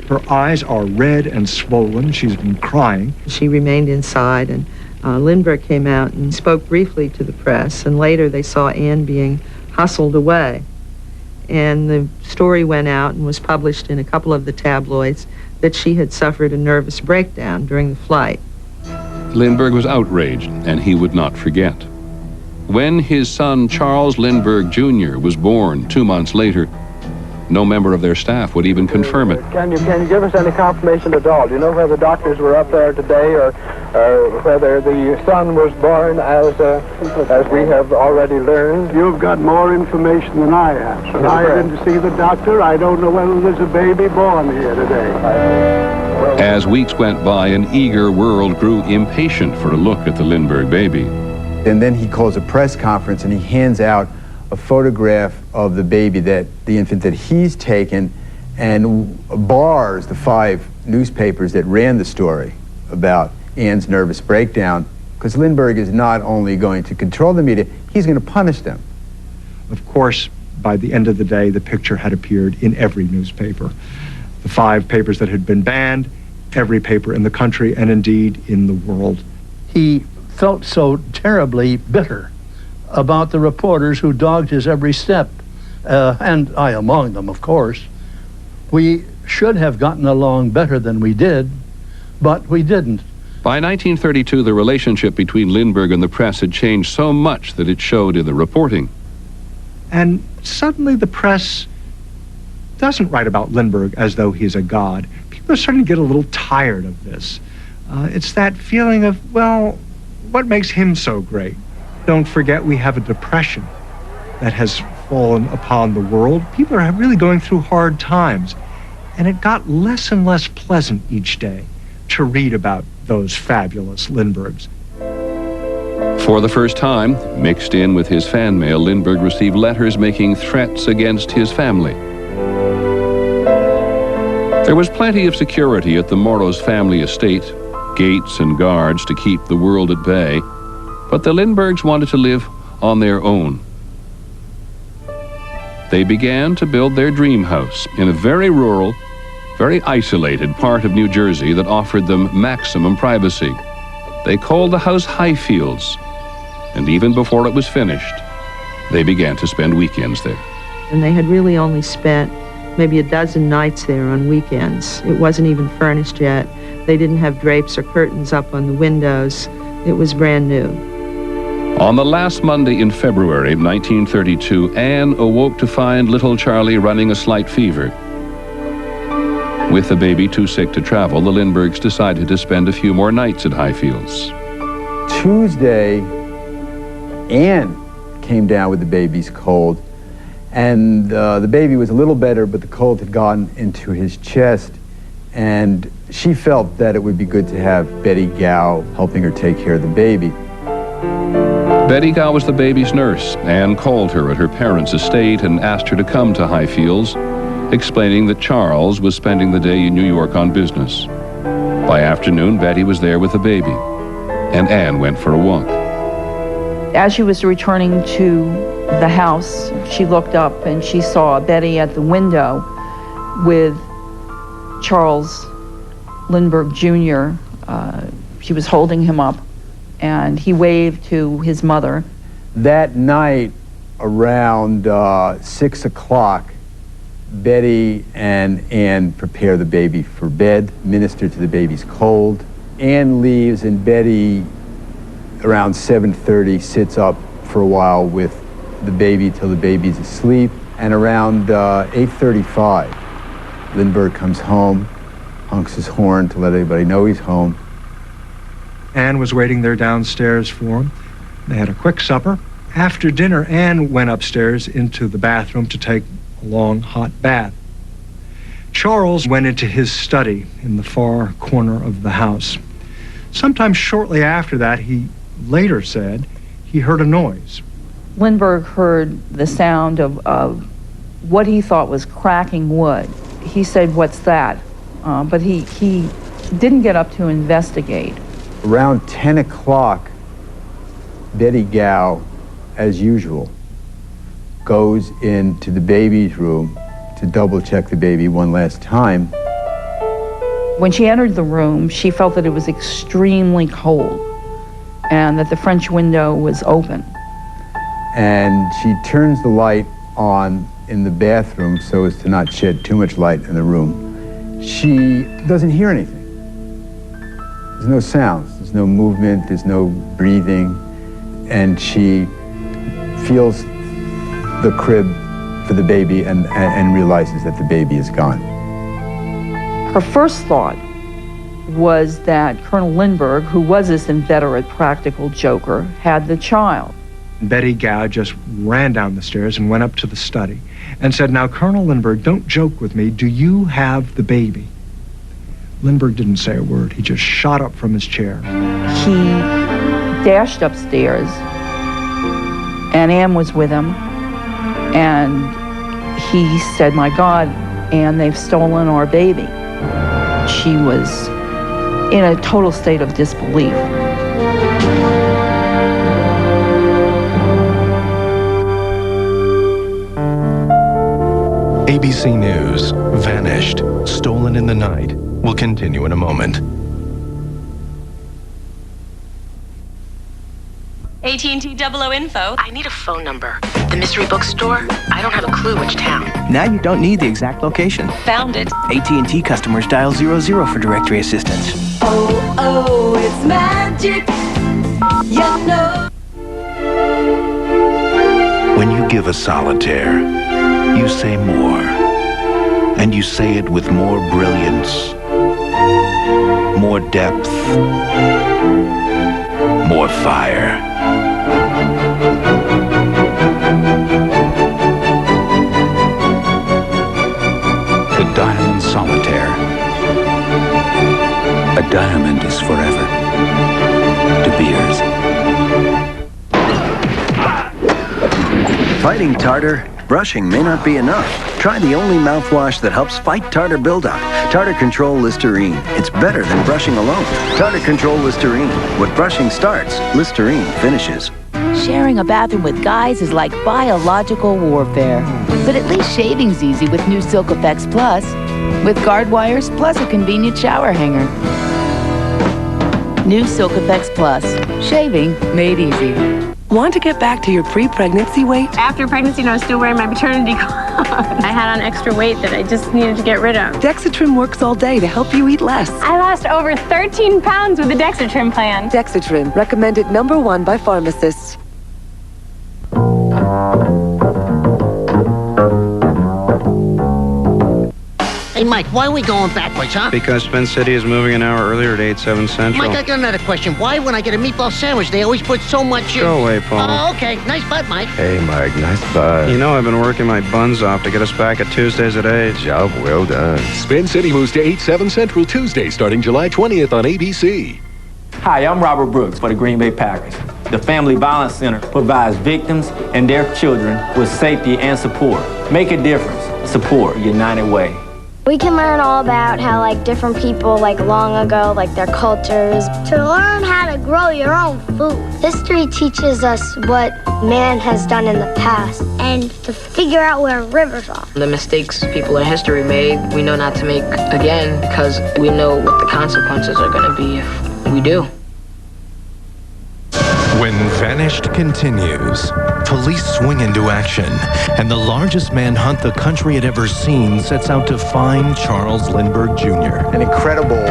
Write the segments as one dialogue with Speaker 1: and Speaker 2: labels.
Speaker 1: Her eyes are red and swollen. She's been crying.
Speaker 2: She remained inside, and Lindberg came out and spoke briefly to the press, and later they saw Anne being hustled away. And the story went out and was published in a couple of the tabloids that she had suffered a nervous breakdown during the flight.
Speaker 3: Lindberg was outraged, and he would not forget. When his son, Charles Lindberg Jr., was born 2 months later, no member of their staff would even confirm it.
Speaker 4: Can you give us any confirmation at all? Do you know whether the doctors were up there today, or whether the son was born as we have already learned?
Speaker 5: You've got more information than I have. So I didn't see the doctor. I don't know whether there's a baby born here today.
Speaker 3: As weeks went by, an eager world grew impatient for a look at the Lindberg baby.
Speaker 6: And then he calls a press conference and he hands out a photograph of the baby, the infant that he's taken, and bars the 5 newspapers that ran the story about Anne's nervous breakdown, because Lindberg is not only going to control the media, he's going to punish them.
Speaker 1: Of course, by the end of the day, the picture had appeared in every newspaper. The 5 papers that had been banned, every paper in the country, and indeed in the world.
Speaker 5: He felt so terribly bitter about the reporters who dogged his every step, and I among them, of course. We should have gotten along better than we did, but we didn't.
Speaker 3: By 1932, the relationship between Lindberg and the press had changed so much that it showed in the reporting.
Speaker 1: And suddenly the press doesn't write about Lindberg as though he's a god. People are starting to get a little tired of this. It's that feeling of, well, what makes him so great? Don't forget, we have a depression that has fallen upon the world. People are really going through hard times. And it got less and less pleasant each day to read about those fabulous Lindbergs.
Speaker 3: For the first time, mixed in with his fan mail, Lindberg received letters making threats against his family. There was plenty of security at the Morrow's family estate, gates and guards to keep the world at bay, but the Lindbergs wanted to live on their own. They began to build their dream house in a very rural, very isolated part of New Jersey that offered them maximum privacy. They called the house Highfields, and even before it was finished, they began to spend weekends there.
Speaker 2: And they had really only spent maybe a dozen nights there on weekends. It wasn't even furnished yet. They didn't have drapes or curtains up on the windows. It was brand new.
Speaker 3: On the last Monday in February 1932, Anne awoke to find little Charlie running a slight fever. With the baby too sick to travel, the Lindbergs decided to spend a few more nights at Highfields.
Speaker 6: Tuesday, Anne came down with the baby's cold, and the baby was a little better, but the cold had gotten into his chest, and she felt that it would be good to have Betty Gow helping her take care of the baby.
Speaker 3: Betty Gow was the baby's nurse. Anne called her at her parents' estate and asked her to come to Highfields, explaining that Charles was spending the day in New York on business. By afternoon, Betty was there with the baby, and Anne went for a walk.
Speaker 7: As she was returning to the house, she looked up and she saw Betty at the window with Charles Lindberg Jr. She was holding him up, and he waved to his mother.
Speaker 6: That night, around 6 o'clock, Betty and Anne prepare the baby for bed, minister to the baby's cold. Anne leaves, and Betty, around 7:30, sits up for a while with the baby till the baby's asleep. And around 8:35, Lindberg comes home, honks his horn to let everybody know he's home.
Speaker 1: Anne was waiting there downstairs for him. They had a quick supper. After dinner, Anne went upstairs into the bathroom to take a long, hot bath. Charles went into his study in the far corner of the house. Sometime shortly after that, he later said he heard a noise.
Speaker 7: Lindberg heard the sound of what he thought was cracking wood. He said, "What's that?" But he didn't get up to investigate.
Speaker 6: Around 10 o'clock, Betty Gow, as usual, goes into the baby's room to double check the baby one last time.
Speaker 7: When she entered the room, she felt that it was extremely cold and that the French window was open.
Speaker 6: And she turns the light on in the bathroom so as to not shed too much light in the room. She doesn't hear anything. There's no sounds, there's no movement, there's no breathing, and she feels the crib for the baby and realizes that the baby is gone.
Speaker 7: Her first thought was that Colonel Lindberg, who was this inveterate practical joker, had the child.
Speaker 1: Betty Gow just ran down the stairs and went up to the study and said, "Now, Colonel Lindberg, don't joke with me. Do you have the baby?" Lindberg didn't say a word. He just shot up from his chair.
Speaker 7: He dashed upstairs, and Anne was with him, and he said, "My God, Anne, they've stolen our baby." She was in a total state of disbelief.
Speaker 8: ABC News, Vanished, Stolen in the Night, will continue in a moment.
Speaker 9: AT&T 00 info. I need a phone number. The mystery bookstore? I don't have a clue which town.
Speaker 10: Now you don't need the exact location.
Speaker 9: Found it.
Speaker 10: AT&T customers dial 00 for directory assistance.
Speaker 11: Oh, oh, it's magic. You know.
Speaker 12: When you give a solitaire, you say more. And you say it with more brilliance, more depth, more fire. The Diamond Solitaire. A diamond is forever. De Beers.
Speaker 10: Fighting tartar, brushing may not be enough. Try the only mouthwash that helps fight tartar buildup. Tartar Control Listerine. It's better than brushing alone. Tartar Control Listerine. What brushing starts, Listerine finishes.
Speaker 13: Sharing a bathroom with guys is like biological warfare. But at least shaving's easy with new Silk Effects Plus. With guard wires plus a convenient shower hanger. New Silk Effects Plus. Shaving made easy.
Speaker 14: Want to get back to your pre-pregnancy weight?
Speaker 15: After pregnancy, I was still wearing my maternity clothes. I had on extra weight that I just needed to get rid of.
Speaker 14: Dexatrim works all day to help you eat less.
Speaker 15: I lost over 13 pounds with the Dexatrim plan.
Speaker 14: Dexatrim, recommended #1 by pharmacists.
Speaker 16: Hey, Mike, why are we going backwards, huh?
Speaker 17: Because Penn City is moving an hour earlier at 8/7 Central.
Speaker 16: Mike, I got another question. Why, when I get a meatball sandwich, they always put so much...
Speaker 17: Go away, Paul.
Speaker 16: Oh, okay. Nice butt, Mike.
Speaker 17: Hey, Mike, nice butt. You know I've been working my buns off to get us back at Tuesdays at 8. Job well done.
Speaker 18: Penn City moves to 8/7 Central Tuesday, starting July 20th on ABC.
Speaker 19: Hi, I'm Robert Brooks for the Green Bay Packers. The Family Violence Center provides victims and their children with safety and support. Make a difference. Support United Way.
Speaker 20: We can learn all about how, different people, long ago, their cultures. To learn how to grow your own food. History teaches us what man has done in the past and to figure out where rivers are.
Speaker 21: The mistakes people in history made, we know not to make again because we know what the consequences are going to be if we do.
Speaker 8: When Vanished continues, police swing into action, and the largest manhunt the country had ever seen sets out to find Charles Lindberg Jr.
Speaker 6: An incredible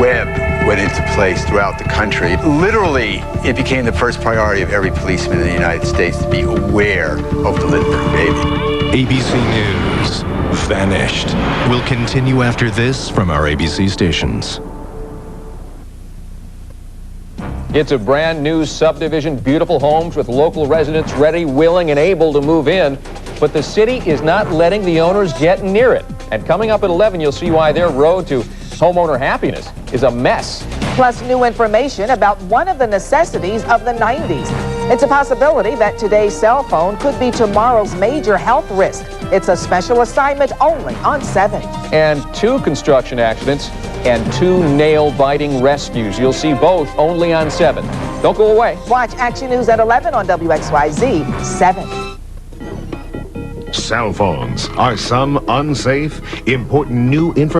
Speaker 6: web went into place throughout the country. Literally, it became the first priority of every policeman in the United States to be aware of the Lindberg baby.
Speaker 8: ABC News, Vanished, will continue after this from our ABC stations.
Speaker 22: It's a brand new subdivision, beautiful homes with local residents ready, willing, and able to move in. But the city is not letting the owners get near it. And coming up at 11, you'll see why their road to homeowner happiness is a mess.
Speaker 23: Plus new information about one of the necessities of the 90s. It's a possibility that today's cell phone could be tomorrow's major health risk. It's a special assignment only on 7.
Speaker 22: And 2 construction accidents and 2 nail-biting rescues. You'll see both only on 7. Don't go away.
Speaker 23: Watch Action News at 11 on WXYZ 7.
Speaker 24: Cell phones. Are some unsafe? Important new information.